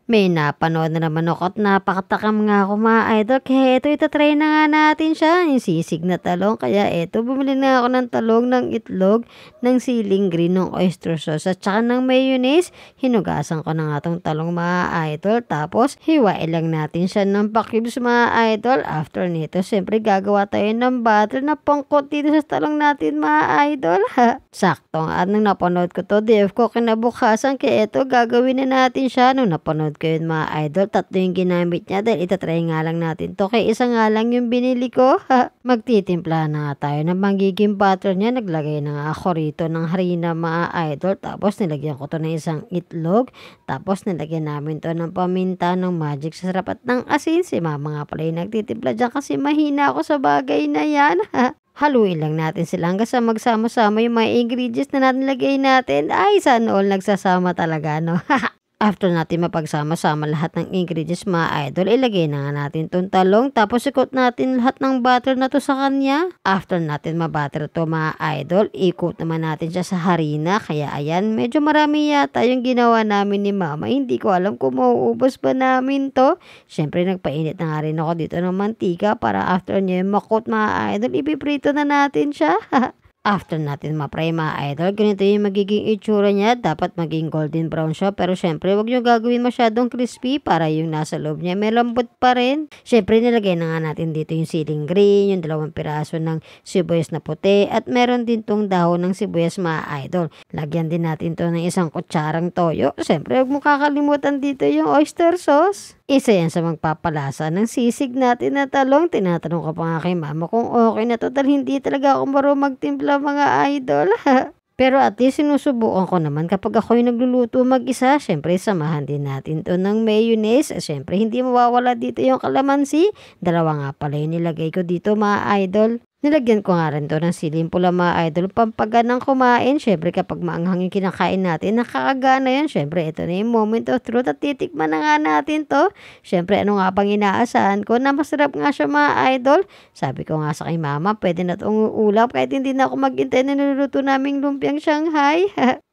May napanood na naman ako at napakatakam nga ako mga idol. Kaya ito, itatry na nga natin siya. Yung sisig na talong. Kaya ito, bumili na ako ng talong, ng itlog, ng siling green, ng oyster sauce, at saka ng mayonnaise. Hinugasan ko na nga tong talong mga idol. Tapos, hiwain lang natin siya ng pa-cubes mga idol. After nito, siyempre gagawa tayo ng butter na pangkot dito sa talong natin mga idol. Sakto nga. Nung napanood ko to, DF ko kinabukasan. Kaya ito, gagawin na natin siya. Nung napanood ko yun mga idol, 3 yung ginamit niya dahil itatry nga lang natin to. Kaya isa nga lang yung binili ko. Magtitimpla na nga tayo ng magiging butter niya. Naglagay na nga ako rito ng harina mga idol. Tapos nilagyan ko to ng isang itlog. Tapos nilagyan namin to ng paminta, ng magic sarap at ng asin. Si mama nga pala yung nagtitimpla dyan kasi mahina ako sa bagay na yan. Haluin lang natin sila hanggang sa magsama-sama yung mga ingredients na natin lagay natin. Ay, sana all nagsasama talaga, no? After natin mapagsama-sama lahat ng ingredients mga idol, ilagay na nga natin tong talong. Tapos ikot natin lahat ng butter na to sa kanya. After natin mabutter to mga idol, ikot naman natin siya sa harina. Kaya ayan, medyo marami yata yung ginawa namin ni mama. Hindi ko alam kung mauubos ba namin to. Siyempre nagpainit na nga rin ako dito ng mantika para after nyo yung makot mga idol, ipiprito na natin siya. After natin ma-fry mga idol, ganito yung magiging itsura niya. Dapat maging golden brown siya. Pero syempre, huwag nyo gagawin masyadong crispy para yung nasa loob niya may lambot pa rin. Syempre, nilagay na nga natin dito yung siling green, yung 2 piraso ng sibuyas na puti, at meron din tong dahon ng sibuyas mga idol. Lagyan din natin to ng 1 kutsarang toyo. Syempre, huwag mo kakalimutan dito yung oyster sauce. Isa yan sa magpapalasa ng sisig natin na talong. Tinatanong ko pa nga kay mama kung okay na to dahil hindi talaga ako marunong magtimpla mga idol. Pero at least sinusubukan ko naman kapag ako yung nagluluto mag-isa. Siyempre, samahan din natin to ng mayonnaise. Siyempre, hindi mawawala dito yung kalamansi. 2 nga pala yung nilagay ko dito mga idol. Nilagyan ko nga rin to ng siling pula mga idol, pampaganang kumain. Siyempre kapag maanghang yung kinakain natin, nakakagana yan. Siyempre ito na yung moment of truth at titikman na nga natin to. Siyempre ano nga pang inaasahan ko na masarap nga siya mga idol. Sabi ko nga sa kay mama, pwede na itong ulap kahit hindi na ako maghintay na niluluto naming lumpiang Shanghai.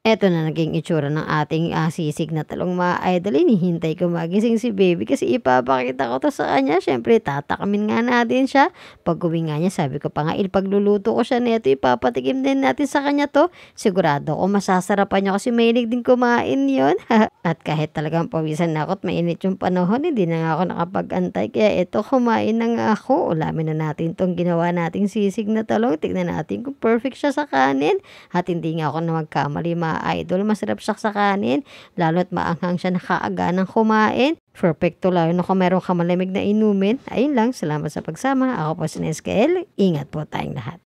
Eto na naging itsura ng ating sisig na talong mga idol. Hinihintay ko magising si baby kasi ipapakita ko to sa kanya. Siyempre tatakamin nga natin siya. Pag uwi nga niya, sabi ko pa nga, pagluluto ko siya neto, ipapatikim din natin sa kanya to. Sigurado ko masasarapan niya kasi mahilig din kumain yon. At kahit talagang pawisan na ako at mainit yung panahon, hindi na nga ako nakapag-antay. Kaya eto, kumain na nga ako. Ulamin na natin tong ginawa nating sisig na talong. Tignan natin kung perfect siya sa kanin. At hindi nga ako na magkamali mga idol. Masarap siya sa kanin. Lalo at maanghang siya, nakaaga ng kumain. Perfecto lalo na kung meron ka malamig na inumin. Ayun lang, salamat sa pagsama. Ako po si Nescael. Ingat po tayong lahat.